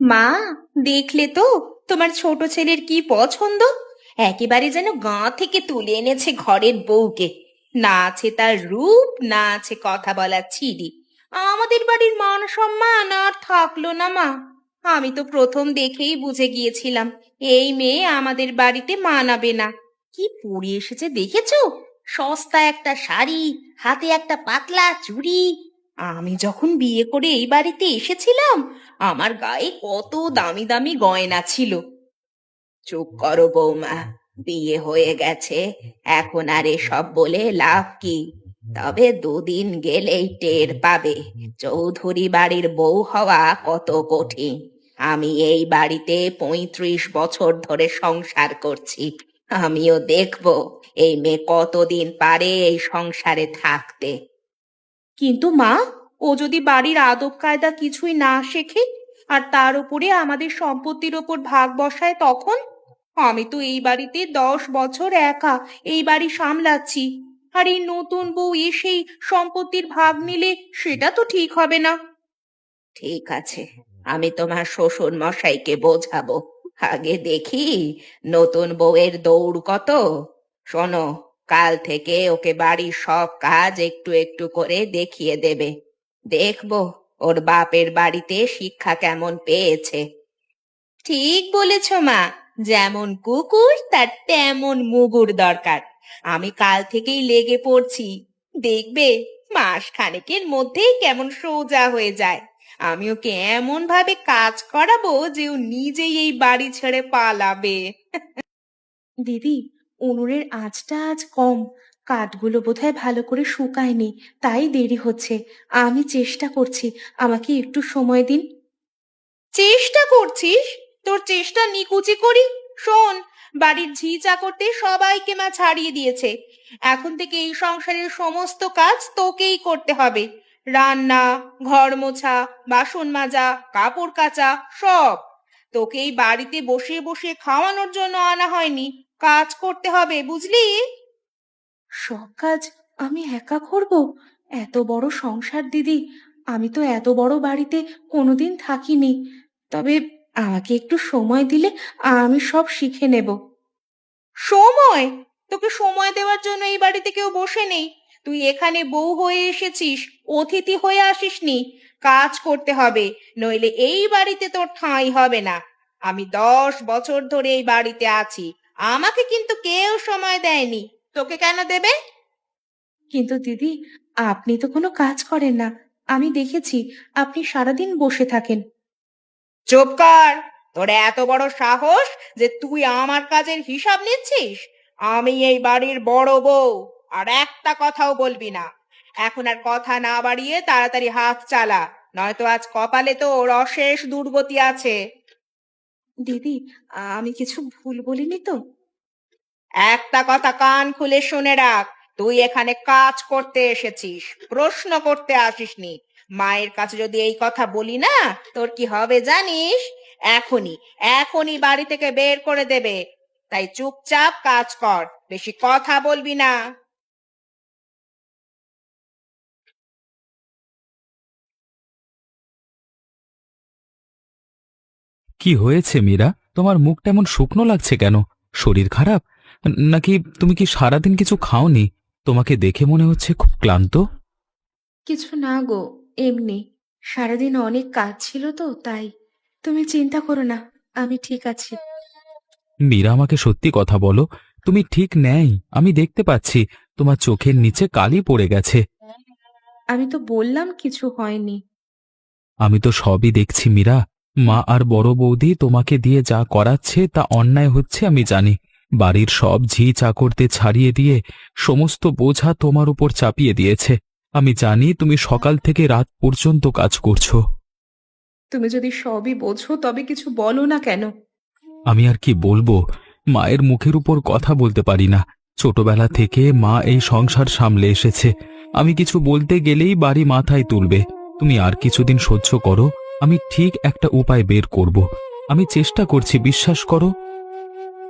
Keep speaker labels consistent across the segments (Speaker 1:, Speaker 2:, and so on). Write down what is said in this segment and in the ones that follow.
Speaker 1: মা, দেখলে তো তোমার ছোট ছেলের কি পছন্দ। একেবারে যেন গাঁ থেকে তুলে এনেছে ঘরের বউকে। না আছে তার রূপ, না আছে কথা বলার ছিরি। আমাদের বাড়ির মান সম্মান আর থাকলো না মা। আমি তো প্রথম দেখেই বুঝে গিয়েছিলাম এই মেয়ে আমাদের বাড়িতে মানাবে না। কি পরে এসেছে দেখেছো? সস্তা একটা শাড়ি, হাতে একটা পাতলা চুড়ি। আমি যখন বিয়ে করে এই বাড়িতে এসেছিলাম আমার গায়ে কত দামি দামি গয়না ছিল। চুপ করো বৌমা, বিয়ে হয়ে গেছে, এখন আর এসব বলে লাভ কি? তবে দুদিন গেলেই টের পাবে চৌধুরী বাড়ির বউ হওয়া কত কঠিন। আমি এই বাড়িতে 35 বছর ধরে সংসার করছি। আমিও দেখবো এই মেয়ে কতদিন পারে এই সংসারে থাকতে। কিন্তু মা, ও যদি বাড়ির আদব কায়দা কিছুই না শেখে আর তার উপরে আমাদের সম্পত্তির ওপর ভাগ বসায় তখন? আমি তো এই বাড়িতে 10 বছর একা এই বাড়ি সামলাচ্ছি। আর এই নতুন বউ এসেই সম্পত্তির ভাগ নিলে সেটা তো ঠিক হবে না। ঠিক আছে, আমি তোমার শ্বশুর মশাইকে বোঝাবো। আগে দেখি নতুন বউয়ের দৌড় কত। শোনো, কাল থেকে ওকে বাড়ির সব কাজ একটু একটু করে দেখিয়ে দেবে। দেখবো ওর বাপের বাড়িতে শিক্ষা কেমন পেয়েছে। ঠিক বলেছ মা, যেমন কুকুর তার তেমন মুগুর দরকার। আমি কাল থেকেই লেগে পড়ছি। দেখবে মাস খানেকের মধ্যেই কেমন সোজা হয়ে যায়। আমি ওকে এমন ভাবে কাজ করাবো যে ও নিজেই এই বাড়ি ছেড়ে পালাবে। দিদি, উনুনের আঁচটা আজ কম, কাঠগুলো বোধহয় ভালো করে শুকায়নি, তাই দেরি হচ্ছে। আমি চেষ্টা করছি, আমাকে একটু সময় দিন। চেষ্টা করছিস? তোর চেষ্টা নিকুচি করি। শোন, বাড়ির ঝি চাকরতে সবাইকে মা ছাড়িয়ে দিয়েছে। এখন থেকে এই সংসারের সমস্ত কাজ তোকেই করতে হবে। রান্না, ঘর মোছা, বাসন মাজা, কাপড় কাচা, সব। তোকে এই বাড়িতে বসে বসে খাওয়ানোর জন্য আনা হয়নি, কাজ করতে হবে, বুঝলি? সব কাজ আমি একা করব? এত বড় সংসার দিদি, আমি তো এত বড় বাড়িতে কোনোদিন থাকিনি। তবে আমাকে একটু সময় দিলে আমি সব শিখে নেব। সময়? তোকে সময় দেওয়ার জন্য এই বাড়িতে কেউ বসে নেই। তুই এখানে বউ হয়ে এসেছিস, অতিথি হয়ে আসিসনি। কাজ করতে হবে, নইলে এই বাড়িতে তোর ঠাঁই হবে না। আমি 10 বছর ধরে এই বাড়িতে আছি, আমাকে কিন্তু কেউ সময় দেয়নি। তোকে কেন দেবে? কিন্তু দিদি, আপনি তো কোনো কাজ করেন না। আমি দেখেছি আপনি সারাদিন বসে থাকেন। চুপ কর! তোর এত বড় সাহস যে তুই আমার কাজের হিসাব নিচ্ছিস? আমি এই বাড়ির বড় বউ, আর একটা কথাও বলবি না। এখন আর কথা না বাড়িয়ে তাড়াতাড়ি হাত চালা, নয়তো আজ কপালে তোর অশেষ দুর্গতি আছে। দিদি, আমি কিছু ভুল বলিনি তো? একটা কথা কান খুলে শুনে রাখ, তুই এখানে কাজ করতে এসেছিস, প্রশ্ন করতে আসিসনি। মায়ের কাছে যদি এই কথা বলি না, তোর কি হবে জানিস? এখনই এখনই বাড়ি থেকে বের করে দেবে। তাই চুপচাপ কাজ কর, বেশি কথা বলবি না।
Speaker 2: কি হয়েছে মীরা? তোমার মুখটা এমন শুকনো লাগছে কেন? শরীর খারাপ? নাকি তুমি কি সারাদিন কিছু খাওনি? তোমাকে দেখে মনে হচ্ছে খুব ক্লান্ত।
Speaker 1: কিছু না গো, এমনি সারাদিন অনেক কাজ ছিল তো তাই। তুমি চিন্তা করো না, আমি ঠিক আছি।
Speaker 2: মীরা, আমাকে সত্যি কথা বলো, তুমি ঠিক নেই, আমি দেখতে পাচ্ছি। তোমার চোখের নিচে কালি পড়ে গেছে।
Speaker 1: আমি তো বললাম কিছু হয়নি।
Speaker 2: আমি তো সবই দেখছি মীরা। মা আর বড় বৌদি তোমাকে দিয়ে যা করাচ্ছে তা অন্যায় হচ্ছে আমি জানি। বাড়ির সব ঝি চাকরদের ছাড়িয়ে দিয়ে সমস্ত বোঝা তোমার উপর চাপিয়ে দিয়েছে। আমি জানি তুমি সকাল থেকে রাত পর্যন্ত কাজ করছো।
Speaker 1: তুমি যদি সবই বোঝো তবে কিছু বলো না কেন?
Speaker 2: আমি আর কি বলবো? মায়ের মুখের উপর কথা বলতে পারি না। ছোটবেলা থেকে মা এই সংসার সামলে এসেছে। আমি কিছু বলতে গেলেই বাড়ি মাথায় তুলবে। তুমি আর কিছুদিন সহ্য করো, আমি ঠিক একটা উপায় বের করব। আমি চেষ্টা করছি, বিশ্বাস করো।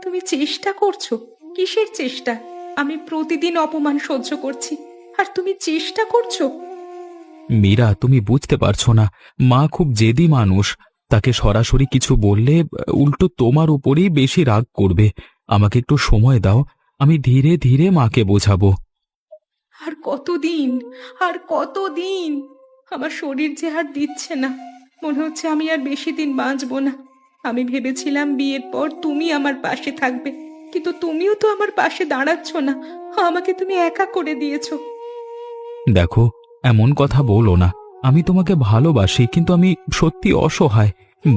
Speaker 1: তুমি চেষ্টা করছো? কিসের চেষ্টা? আমি প্রতিদিন অপমান সহ্য করছি, আর তুমি চেষ্টা করছো?
Speaker 2: মীরা, তুমি বুঝতে পারছো না। মা খুব জেদি মানুষ। তাকে সরাসরি কিছু বললে উল্টো তোমার উপরেই বেশি রাগ করবে। আমাকে একটু সময় দাও, আমি ধীরে ধীরে মাকে বোঝাবো।
Speaker 1: আর কতদিন, আর কতদিন? আমার শরীর যে আর দিচ্ছে না, মনে হচ্ছে আমি আর বেশি দিন বাঁচবো না। আমি ভেবেছিলাম বিয়ের পর তুমি আমার পাশে থাকবে, কিন্তু তুমিও তো আমার পাশে দাঁড়াচ্ছ না। আমাকে তুমি একা করে দিয়েছো।
Speaker 2: দেখো, এমন কথা বলো না। আমি তোমাকে ভালোবাসি, কিন্তু আমি সত্যি অসহায়।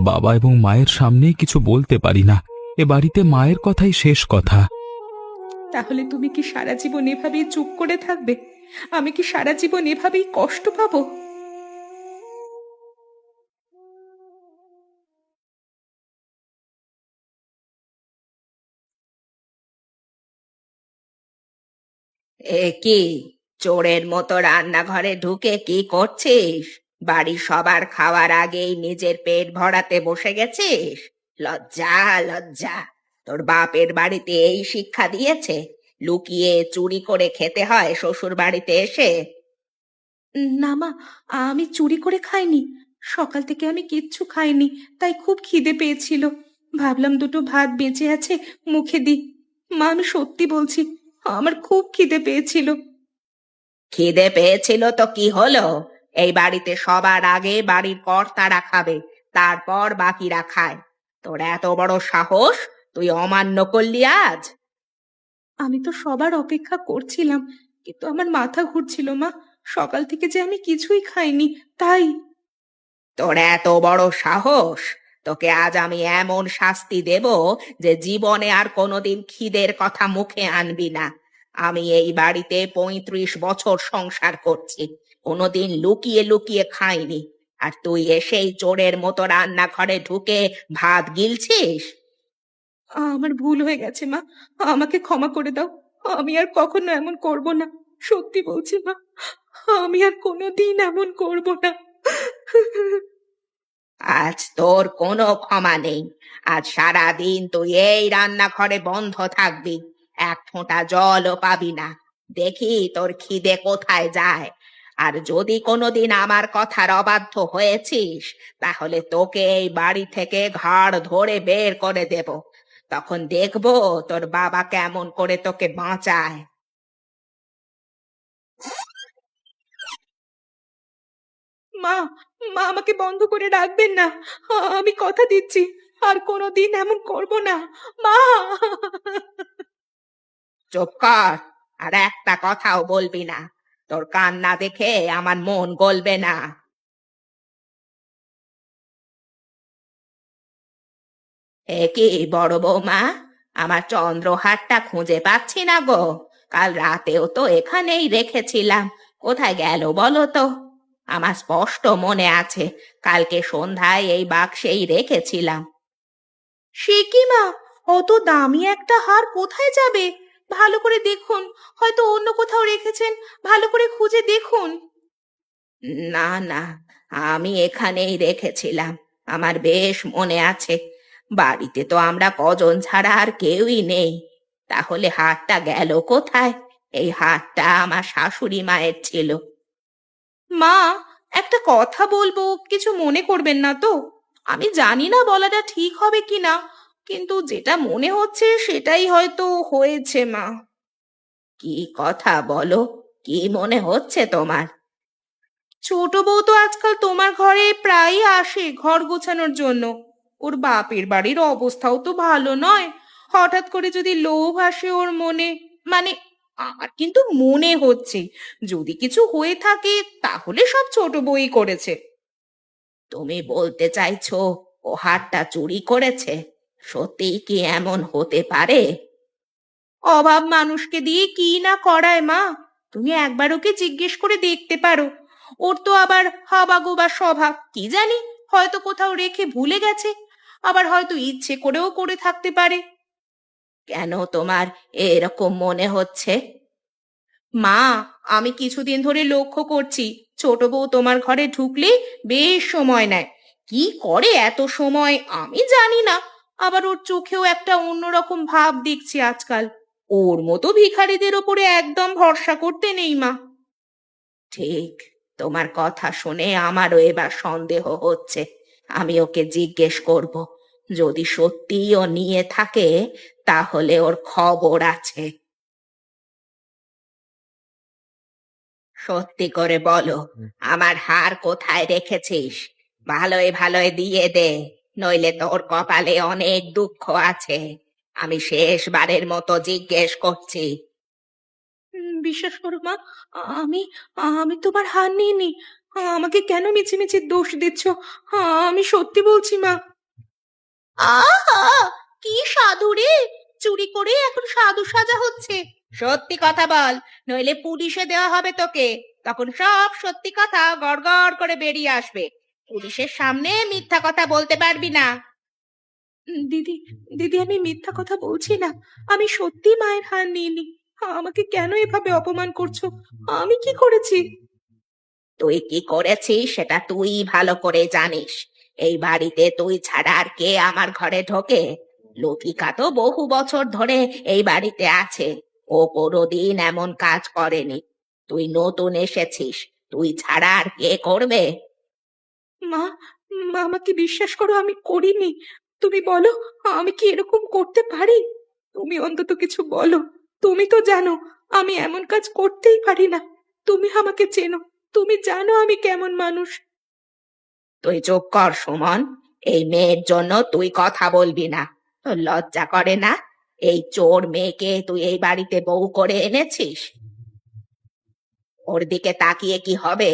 Speaker 2: বাবা এবং মায়ের সামনে কিছু বলতে পারি না। এ বাড়িতে মায়ের কথাই শেষ কথা।
Speaker 1: তাহলে তুমি কি সারা জীবন এভাবেই চুপ করে থাকবে? আমি কি সারা জীবন এভাবেই কষ্ট পাবো? এ কি, চোরের মতো রান্নাঘরে ঢুকে কি করছিস? বাড়ির সবার খাওয়ার আগেই নিজের পেট ভরাতে বসে গেছিস? লজ্জা, লজ্জা! তোর বাপের বাড়িতে এই শিক্ষা দিয়েছে লুকিয়ে চুরি করে খেতে হয় শ্বশুর বাড়িতে এসে? না মা, আমি চুরি করে খাইনি। সকাল থেকে আমি কিচ্ছু খাইনি, তাই খুব খিদে পেয়েছিল। ভাবলাম দুটো ভাত বেঁচে আছে, মুখে দিই। মা, আমি সত্যি বলছি, আমার খুব খিদে পেয়েছিল। খিদে পেয়েছিল তো কি হলো? এই বাড়িতে সবার আগে বাড়ির কর্তারা খাবে, তারপর বাকিরা খায়। তোর এত বড় সাহস, তুই অমান্য করলি আজ? আমি তো সবার অপেক্ষা করছিলাম, কিন্তু আমার মাথা ঘুরছিল মা। সকাল থেকে যে আমি কিছুই খাইনি, তাই। তোর এত বড় সাহস! তোকে আজ আমি এমন শাস্তি দেব যে জীবনে আর কোনোদিন খিদের কথা মুখে আনবি না। আমি এই বাড়িতে 35 বছর সংসার করছি, কোনোদিন লুকিয়ে লুকিয়ে খাইনি। আর তুই এসেই চোরের মতো রান্নাঘরে ঢুকে ভাত গিলছিস? আমার ভুল হয়ে গেছে মা, আমাকে ক্ষমা করে দাও। আমি আর কখনো এমন করব না। সত্যি বলছি মা, আমি আর কোনোদিন এমন করব না। আজ তোর কোনো ক্ষমা নেই। আজ সারা দিন তুই এই রান্নাঘরে বন্ধ থাকবি, এক ফোঁটা জলও পাবি না। দেখি তোর খিদে কোথায় যায়। আর যদি কোনোদিন আমার কথার অবাধ্য হয়েছিস, তাহলে তোকে এই বাড়ি থেকে ঘাড় ধরে বের করে দেব। তখন দেখবো তোর বাবা কেমন করে তোকে বাঁচায়। মা, মা, আমাকে বন্ধ করে রাখবেন না। আমি কথা দিচ্ছি, আর কোনোদিন এমন করব না। মা! চুপ কর, আর একটা কথাও বলবি না। তোর কান্না দেখে আমার মন গলবে না। এ কি বড় বৌমা, আমার চন্দ্রহারটা খুঁজে পাচ্ছি না গো। কাল রাতেও তো এখানেই রেখেছিলাম, কোথায় গেল বলো তো? আমার স্পষ্ট মনে আছে কালকে সন্ধ্যায় এই বাক্সেই রেখেছিলাম। সে কি মা, অত দামি একটা হার কোথায় যাবে? ভালো করে দেখুন, হয়তো অন্য কোথাও রেখেছেন। ভালো করে খুঁজে দেখুন। না, না, আমি এখানেই রেখেছিলাম। আমার বেশ মনে আছে। বাড়িতে তো আমরা কজন ছাড়া আর কেউই নেই। তাহলে হারটা গেল কোথায়? এই হারটা আমার শাশুড়ি মায়ের ছিল। মা, একটা কথা বলবো, কিছু মনে করবেন না তো? আমি জানি না বলাটা ঠিক হবে কিনা, কিন্তু যেটা মনে হচ্ছে সেটাই হয়তো হয়েছে মা। কি কথা বলো, কি মনে হচ্ছে তোমার? ছোট বউ তো আজকাল তোমার ঘরে প্রায়ই আসে ঘর গোছানোর জন্য। ওর বাপের বাড়ির অবস্থাও তো ভালো নয়। হঠাৎ করে যদি লোভ আসে ওর মনে, মানে, আমার কিন্তু মনে হচ্ছে যদি কিছু হয়ে থাকে তাহলে সব ছোট বউই করেছে। তুমি বলতে চাইছো ও হারটা চুরি করেছে? সত্যিই কি এমন হতে পারে? অভাব মানুষকে দিয়ে কি না করায় মা, তুমি একবার ওকে জিজ্ঞেস করে দেখতে পারো। ওর তো আবার হাবাগোবা স্বভাব, কি জানি, হয়তো কোথাও রেখে ভুলে গেছে, আবার হয়তো ইচ্ছে করেও করে থাকতে পারে। কেন তোমার এরকম মনে হচ্ছে? মা, আমি কিছুদিন ধরে লক্ষ্য করছি ছোট বউ তোমার ঘরে ঢুকলে বেশ সময় নেয়। কি করে এত সময় আমি জানি না। আবার ওর চোখেও একটা অন্যরকম ভাব দেখছি আজকাল। ওর মতো ভিখারিদের ওপরে একদম ভরসা করতে নেই মা। ঠিক, তোমার কথা শুনে আমারও এবার সন্দেহ হচ্ছে। আমি ওকে জিজ্ঞেস করব। যদি সত্যিই ও নিয়ে থাকে তাহলে ওর খবর আছে। সত্যি করে বলো, আমার হার কোথায় রেখেছিস? ভালোই ভালোই দিয়ে দে, নইলে তোর কপালে অনেক দুঃখ আছে। আমি শেষবারের মতো জিজ্ঞেস করছি। বিশ্বাস করো মা, আমি আমি তোমার হার নিইনি। আমাকে কেন মিছিমিছি দোষ দিচ্ছ? আমি সত্যি বলছি মা। আহা, কি সাধু রে! চুরি করে এখন সাধু সাজা হচ্ছে। সত্যি কথা বল, নইলে পুলিশে দেওয়া হবে তোকে। তখন সব সত্যি কথা গড়গড় করে বেরিয়ে আসবে। পুলিশের সামনে মিথ্যা কথা বলতে পারবি না। দিদি, দিদি, আমি মিথ্যা কথা বলছি না। আমি সত্যি মায়ের হার নিইনি। আমাকে কেন এভাবে অপমান করছো? আমি কি করেছি? তুই কি করেছিস সেটা তুই ভালো করে জানিস। এই বাড়িতে তুই ছাড়া আর কে আমার ঘরে ঢোকে? লতিকা তো বহু বছর ধরে এই বাড়িতে আছে। ও কোনোদিন এমন কাজ করেনি। তুই নতুন এসেছিস, তুই ছাড়া আর কে করবে? মা, মা, আমাকে বিশ্বাস করো, আমি করিনি। তুমি বলো, আমি কি এরকম করতে পারি? তুমি অন্তত কিছু বলো। তুমি তো জানো আমি এমন কাজ করতেই পারি না। তুমি আমাকে চেনো, তুমি জানো আমি কেমন মানুষ। তুই চুপ কর সুমন। এই মেয়ের জন্য তুই কথা বলবি না। তোর লজ্জা করে না? এই চোর মেয়েকে তুই এই বাড়িতে বউ করে এনেছিস। ওর দিকে তাকিয়ে কি হবে?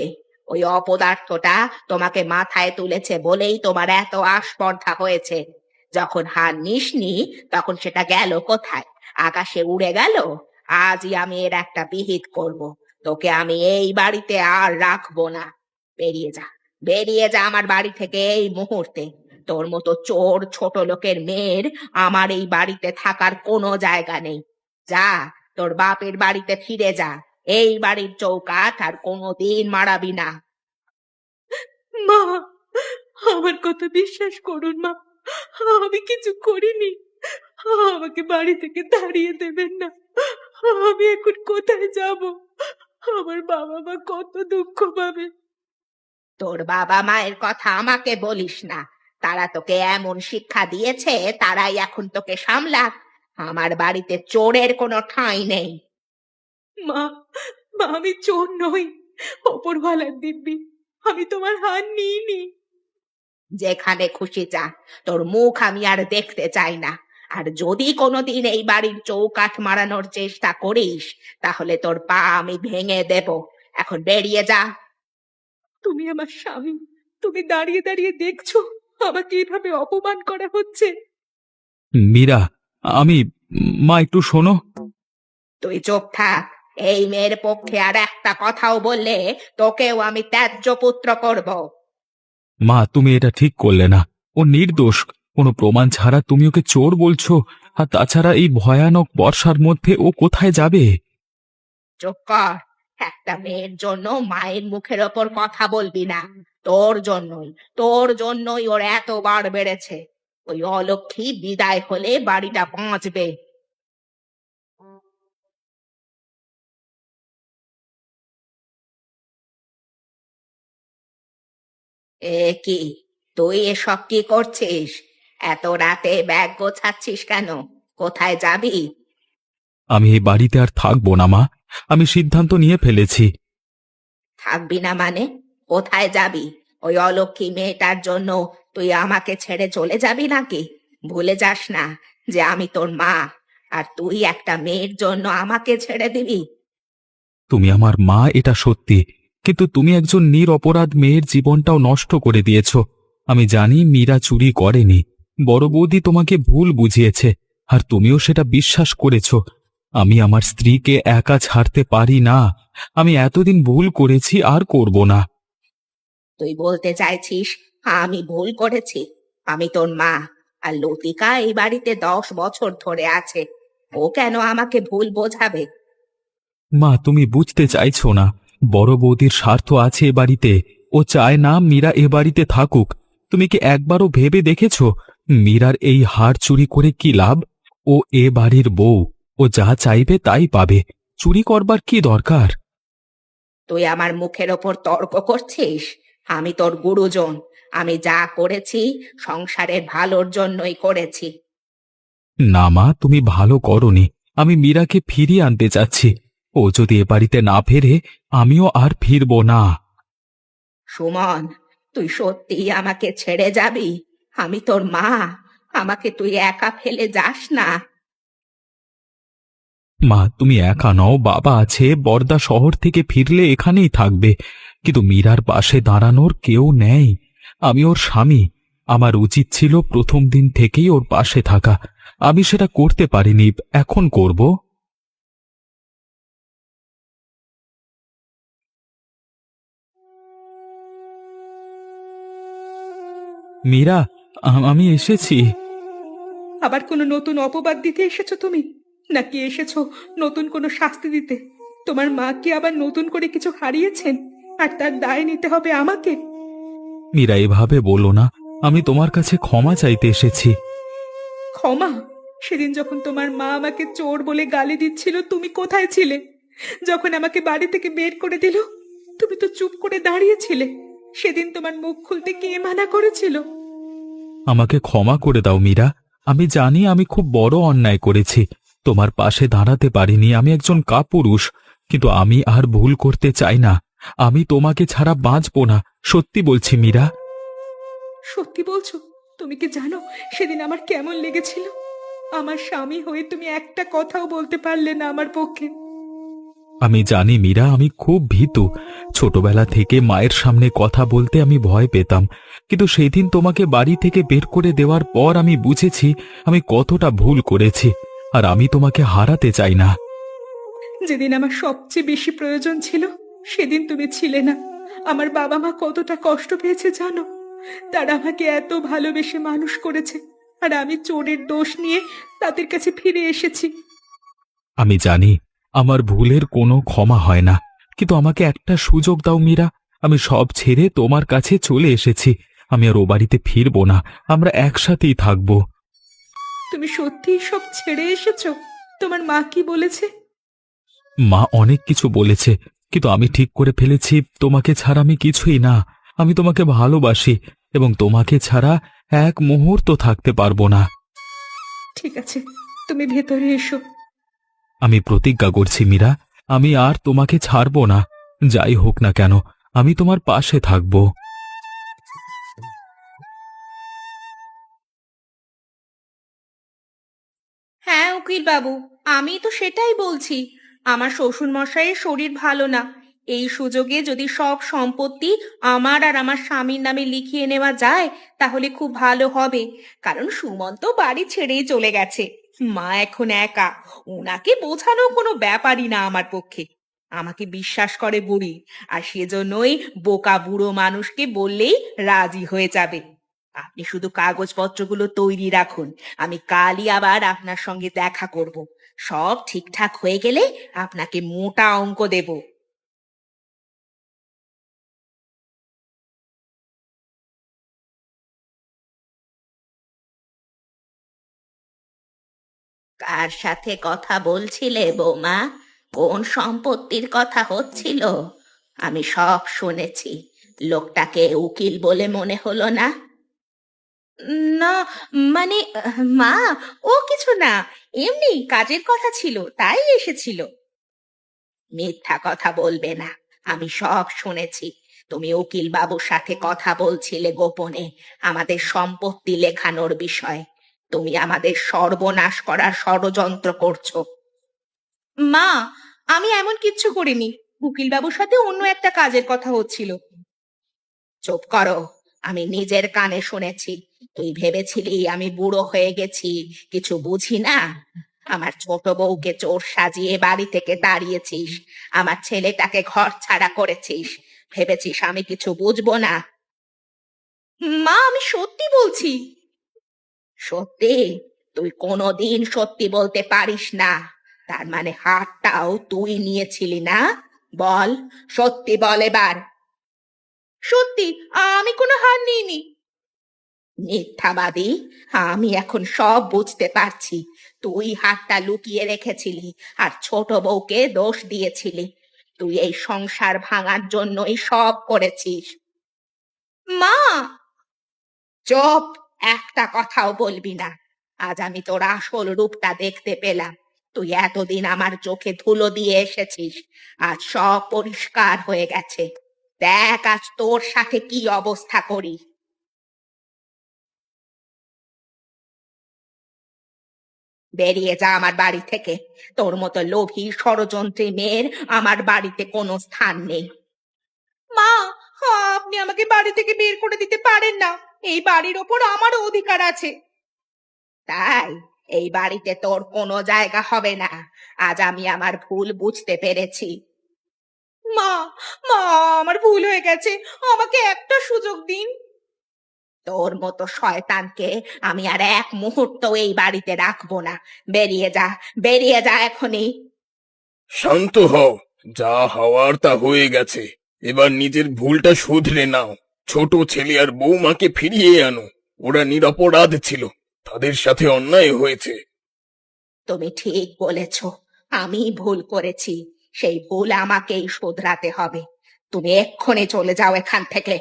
Speaker 1: ওই অপদার্থটা তোমাকে মাথায় তুলেছে বলেই তোমার এত আস্পর্ধা হয়েছে। যখন হার নিসনি তখন সেটা গেল কোথায়? আকাশে উড়ে গেল। আজই আমি এর একটা বিহিত করব। তোকে আমি এই বাড়িতে আর রাখবো না। বেরিয়ে যা, বেরিয়ে যা আমার বাড়ি থেকে এই মুহূর্তে। তোর মতো চোর ছোট লোকের মেয়ের আমার এই বাড়িতে থাকার কোনো জায়গা নেই। যা, তোর বাপের বাড়িতে ফিরে যা। এই বাড়ির চৌকাঠ আর কোনোদিন মারাবি না। মা, আমার কথা বিশ্বাস করুন মা, আমি কিছু করিনি। আমাকে বাড়ি থেকে তাড়িয়ে দেবেন না। আমি এখন কোথায় যাব? আমার বাবা মা কত দুঃখ পাবে। তোর বাবা মায়ের কথা আমাকে বলিস না। তারা তোকে এমন শিক্ষা দিয়েছে, তারাই এখন তোকে সামলাক। আমার বাড়িতে চোরের কোনো ঠাঁই নেই। মা, মা, আমি চোর নই। ওপরওয়ালার দিব্যি, আমি তোমার হার নিইনি। যেখানে খুশি যা, তোর মুখ আমি আর দেখতে চাই না। আর যদি কোনোদিন এই বাড়ির চৌকাঠ মারানোর চেষ্টা করিস তাহলে তোর পা আমি ভেঙে দেব। এখন বেরিয়ে যা। তুমি আমার স্বামী, তুমি দাঁড়িয়ে দাঁড়িয়ে দেখছো আমাকে এভাবে অপমান করা হচ্ছে।
Speaker 2: মীরা, আমি মা একটু শোনো।
Speaker 1: তুই চুপ থাক। এই মেয়ের পক্ষে আর একটা কথাও বললে তোকেও আমি ত্যায্য পুত্র করব।
Speaker 2: মা, তুমি এটা ঠিক করলে না। ও নির্দোষ। কোনো প্রমাণ ছাড়া তুমি ওকে চোর বলছো। আর তাছাড়া এই ভয়ানক বর্ষার মধ্যে ও কোথায় যাবে?
Speaker 1: চুপ কর। একটা মেয়ের জন্য মায়ের মুখের ওপর কথা বলবি না। তোর জন্যই, তোর জন্যই ওর এতবার বেড়েছে। ওই অলক্ষী বিদায় হলে বাড়িটা বাঁচবে। এ কি, তুই এসব কি করছিস? এত রাতে ব্যাগ গোছাচ্ছিস কেন? কোথায় যাবি?
Speaker 2: আমি এই বাড়িতে আর থাকবো না মা। আমি সিদ্ধান্ত নিয়ে ফেলেছি।
Speaker 1: থাকবি না মানে? কোথায় যাবি? ওই অলক্ষী মেয়েটার জন্য তুই আমাকে ছেড়ে চলে যাবি নাকি? ভুলে যাস না যে আমি তোর মা। আর তুই একটা মেয়ের জন্য আমাকে ছেড়ে দিবি?
Speaker 2: তুমি আমার মা, এটা সত্যি। কিন্তু তুমি একজন নিরপরাধ মেয়ের জীবনটাও নষ্ট করে দিয়েছ। আমি জানি মীরা চুরি করেনি। বড় বৌদি তোমাকে ভুল বুঝিয়েছে, আর তুমিও সেটা বিশ্বাস করেছ। আমি আমার স্ত্রীকে একা ছাড়তে পারি না। আমি এতদিন ভুল করেছি, আর করব না।
Speaker 1: তুই বলতে চাইছিস আমি ভুল করেছি? আমি তোর মা। আর লতিকা এই বাড়িতে 10 বছর ধরে আছে। ও কেন আমাকে ভুল বোঝাবে?
Speaker 2: মা, তুমি বুঝতে চাইছো না। বড় বৌদির স্বার্থ আছে এ বাড়িতে। ও চায় না মীরা এ বাড়িতে থাকুক। তুমি কি একবারও ভেবে দেখেছ মীরার এই হার চুরি করে কি লাভ? ও এ বাড়ির বউ। ও যা চাইবে তাই পাবে। চুরি করবার কি দরকার?
Speaker 1: তুই আমার মুখের ওপর তর্ক করছিস? আমি তোর গুরুজন। আমি যা করেছি সংসারের ভালোর জন্যই করেছি।
Speaker 2: না মা, তুমি ভালো করনি। আমি মীরাকে ফিরিয়ে আনতে চাচ্ছি। ও যদি এ বাড়িতে না ফেরে, আমিও আর ফিরবো না।
Speaker 1: সুমন, তুই সত্যিই আমাকে ছেড়ে যাবি? আমি তোর মা, আমাকে তুই একা ফেলে যাস না।
Speaker 2: মা, তুমি একা নও, বাবা আছে। বর্দা শহর থেকে ফিরলে এখানেই থাকবে, কিন্তু মীরার পাশে দাঁড়ানোর কেউ নেই। আমি ওর স্বামী। আমার উচিত ছিল প্রথম দিন থেকেই ওর পাশে থাকা। আমি সেটা করতে পারিনি, এখন করব। মীরা, আমি এসেছি।
Speaker 1: আবার কোনো নতুন অপবাদ দিতে এসেছো তুমি, নাকি এসেছো নতুন কোনো শাস্তি দিতে? তোমার মা কি আবার নতুন করে কিছু হারিয়েছেন, আর তার দায় নিতে হবে আমাকে?
Speaker 2: মীরা, এভাবে বলো না। আমি তোমার কাছে ক্ষমা চাইতে এসেছি।
Speaker 1: ক্ষমা? সেদিন যখন তোমার মা আমাকে চোর বলে গালি দিচ্ছিল, তুমি কোথায় ছিলে? যখন আমাকে বাড়ি থেকে বের করে দিল, তুমি তো চুপ করে দাঁড়িয়েছিলে। সেদিন তোমার মুখ খুলতে কে মানা করেছিল?
Speaker 2: আমাকে ক্ষমা করে দাও মীরা। আমি জানি আমি খুব বড় অন্যায় করেছি। তোমার পাশে দাঁড়াতে পারিনি। আমি একজন কাপুরুষ, কিন্তু আমি আর ভুল করতে চাই না। আমি তোমাকে ছাড়া বাঁচব না, সত্যি বলছি মীরা।
Speaker 1: সত্যি বলছো? তুমি কি জানো সেদিন আমার কেমন লেগেছিল? আমার স্বামী হয়ে তুমি একটা কথাও বলতে পারলে না আমার পক্ষে।
Speaker 2: আমি জানি মীরা, আমি খুব ভীতু। ছোটবেলা থেকে মায়ের সামনে কথা বলতে আমি ভয় পেতাম, কিন্তু সেদিন তোমাকে বাড়ি থেকে বের করে দেওয়ার পর আমি বুঝেছি আমি কতটা ভুল করেছি। আর আমি তোমাকে হারাতে চাই না।
Speaker 1: যেদিন আমার সবচেয়ে বেশি প্রয়োজন ছিল, সেদিন তুমি ছিলে না। আমার বাবা মা কতটা কষ্ট পেয়েছে জানো? তারা আমাকে এত ভালোবেসে মানুষ করেছে, আর আমি চোরের দোষ নিয়ে তাদের কাছে ফিরে এসেছি।
Speaker 2: আমি জানি আমার ভুলের কোনো ক্ষমা হয় না, কিন্তু আমাকে একটা সুযোগ দাও মীরা। আমি সব ছেড়ে তোমার কাছে চলে এসেছি। আমি আর ও বাড়িতে ফিরবো না। আমরা একসাথেই থাকবো।
Speaker 1: তুমি সত্যিই সব ছেড়ে এসেছো? তোমার মা কি বলেছে?
Speaker 2: মা অনেক কিছু বলেছে, কিন্তু আমি ঠিক করে ফেলেছি তোমাকে ছাড়া আমি কিছুই না। আমি তোমাকে ভালোবাসি, এবং তোমাকে ছাড়া এক মুহূর্ত থাকতে পারবো না।
Speaker 1: ঠিক আছে, তুমি ভেতরে এসো।
Speaker 2: আমি প্রতিজ্ঞা করছি মীরা, আমি আর তোমাকে ছাড়বো না। যাই হোক না কেন, আমি তোমার পাশে থাকবো।
Speaker 1: হ্যাঁ উকিল বাবু, আমি তো সেটাই বলছি। আমার শ্বশুর মশাইয়ের শরীর ভালো না। এই সুযোগে যদি সব সম্পত্তি আমার আর আমার স্বামীর নামে লিখিয়ে নেওয়া যায়, তাহলে খুব ভালো হবে। কারণ সুমন তো বাড়ি ছেড়েই চলে গেছে। মা এখন একা। ওনাকে বোঝানো কোনো ব্যাপারই না আমার পক্ষে। আমাকে বিশ্বাস করে বুড়ি, আর সেজন্যই বোকা বুড়ো মানুষকে বললেই রাজি হয়ে যাবে। আপনি শুধু কাগজপত্রগুলো তৈরি রাখুন, আমি কালই আবার আপনার সঙ্গে দেখা করব। সব ঠিকঠাক হয়ে গেলে আপনাকে মোটা অঙ্ক দেব। কার সাথে কথা বলছিলে বৌমা? কোন সম্পত্তির কথা হচ্ছিল? আমি সব শুনেছি। লোকটাকে উকিল বলে মনে হলো না? না, মানে মা, ও কিছু না, এমনি কাজের কথা ছিল তাই এসেছিল। মিথ্যা কথা বলবে না, আমি সব শুনেছি। তুমি উকিল বাবুর সাথে কথা বলছিলে গোপনে আমাদের সম্পত্তি লেখানোর বিষয়। তুমি আমাদের সর্বনাশ করার ষড়যন্ত্র করছো। মা, আমি এমন কিচ্ছু করিনি। উকিল বাবুর সাথে অন্য একটা কাজের কথা হচ্ছিল। চুপ করো, আমি নিজের কানে শুনেছি। তুই ভেবেছিলি আমি বুড়ো হয়ে গেছি, কিছু বুঝি না? আমার ছোট বউকে চোর সাজিয়ে বাড়ি থেকে তাড়িয়েছিস, আমার ছেলেটাকে ঘর ছাড়া করেছিস। ভেবেছিস আমি কিছু বুঝবো না? মা, আমি সত্যি বলছি। সত্যি? তুই কোনোদিন সত্যি বলতে পারিস না। তার মানে হারটাও তুই নিয়েছিলি না? বল, সত্যি বল এবার। সত্যি, আমি কোনো হার নিইনি। মিথ্যাবাদী! আমি এখন সব বুঝতে পারছি। তুই হাতটা লুকিয়ে রেখেছিলি, আর ছোট বউকে দোষ দিয়েছিলি। তুই এই সংসার ভাঙার জন্যই সব করেছিস। মা, চুপ! একটা কথাও বলবি না। আজ আমি তোর আসল রূপটা দেখতে পেলাম। তুই এতদিন আমার চোখে ধুলো দিয়ে এসেছিস, আজ সব পরিষ্কার হয়ে গেছে। দেখ আজ তোর সাথে কি অবস্থা করি। বেরিয়ে যা আমার বাড়ি থেকে। তোর মতো লোভী ষড়যন্ত্রী মেয়ের আমার বাড়িতে কোনো স্থান নেই। মা, আপনি আমাকে বাড়ি থেকে বের করে দিতে পারেন না। এই বাড়ির ওপর আমারও অধিকার আছে। তাই এই বাড়িতে তোর কোনো জায়গা হবে না। আজ আমি আমার ভুল বুঝতে পেরেছি। মা, মা, আমার ভুল হয়ে গেছে, আমাকে একটা সুযোগ দিন। তোর মতো শয়তানকে আমি আর এক মুহূর্ত এই বাড়িতে রাখবো না। বেরিয়ে যা, বেরিয়ে যা এখনই।
Speaker 3: শান্ত হও। যা হওয়ার তা হয়ে গেছে। এবার নিজের ভুলটা শুধরে নাও। ছোট ছেলে আর বৌমাকে ফিরিয়ে আনো। ওরা নিরপরাধ ছিল, তাদের সাথে অন্যায় হয়েছে।
Speaker 1: তুমি ঠিক বলেছ, আমি ভুল করেছি। সেই ভুল আমাকেই শোধরাতে হবে। তুমি এক্ষুনি চলে যাও এখান থেকে।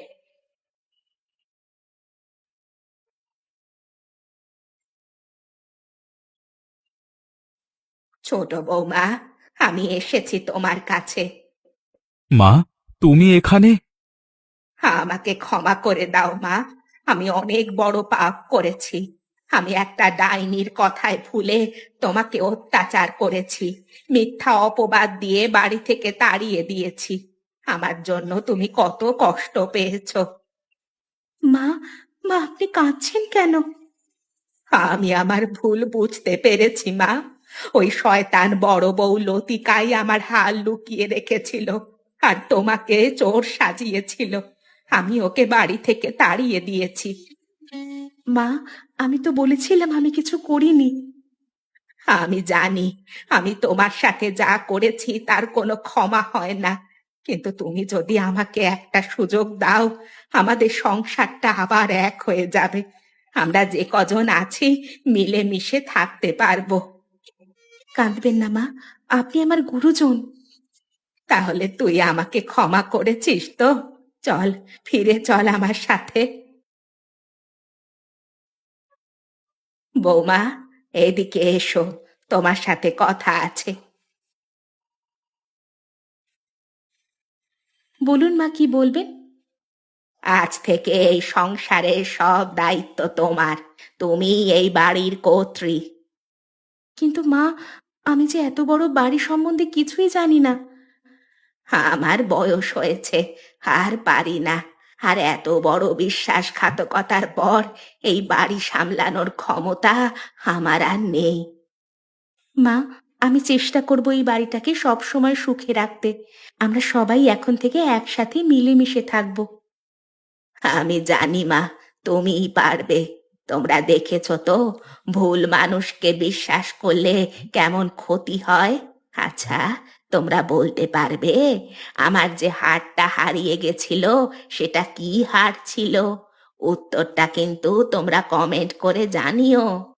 Speaker 1: ছোট বৌমা, আমি এসেছি তোমার কাছে।
Speaker 2: মা, তুমি এখানে?
Speaker 1: আমাকে ক্ষমা করে দাও মা। আমি অনেক বড় পাপ করেছি। আমি একটা ডাইনির কথায় ভুলে তোমাকে অত্যাচার করেছি, মিথ্যা অপবাদ দিয়ে বাড়ি থেকে তাড়িয়ে দিয়েছি। আমার জন্য তুমি কত কষ্ট পেয়েছো। মা, মা, আপনি কাঁদছেন কেন? আমি আমার ভুল বুঝতে পেরেছি মা। ওই শয়তান বড় বউ লতিকাই আমার হাল লুকিয়ে রেখেছিল আর তোমাকে চোর সাজিয়েছিল। আমি ওকে বাড়ি থেকে তাড়িয়ে দিয়েছি। মা, আমি তো বলেছিলাম আমি কিছু করিনি। আমি জানি, আমি তোমার সাথে যা করেছি তার কোনো ক্ষমা হয় না। কিন্তু তুমি যদি আমাকে একটা সুযোগ দাও, আমাদের সংসারটা আবার এক হয়ে যাবে। আমরা যে কজন আছি মিলেমিশে থাকতে পারবো। কাঁদবেন না মা, আপনি আমার গুরুজন। তাহলে তুই আমাকে ক্ষমা করেছিস তো? চল, ফিরে চল আমার সাথে। বৌমা, এদিকে এসো, তোমার সাথে কথা আছে। বলুন মা, কি বলবেন? আজ থেকে এই সংসারের সব দায়িত্ব তোমার। তুমি এই বাড়ির কর্ত্রী। কিন্তু মা, আমি যে এত বড় বাড়ি সম্বন্ধে কিছুই জানি না। আমার বয়স হয়েছে, আর পারি না। আর এত বড় বিশ্বাসঘাতকতার পর এই বাড়ি সামলানোর ক্ষমতা আমার আর নেই। মা, আমি চেষ্টা করব এই বাড়িটাকে সব সময় সুখে রাখতে। আমরা সবাই এখন থেকে একসাথে মিলেমিশে থাকবো। আমি জানি মা, তুমিই পারবে। তোমরা দেখেছো তো, ভুল মানুষকে বিশ্বাস করলে কেমন ক্ষতি হয়। আচ্ছা, তোমরা বলতে পারবে আমার যে হাড়টা হারিয়ে গেছিল সেটা কি হাড় ছিল? উত্তরটা কিন্তু তোমরা কমেন্ট করে জানিও।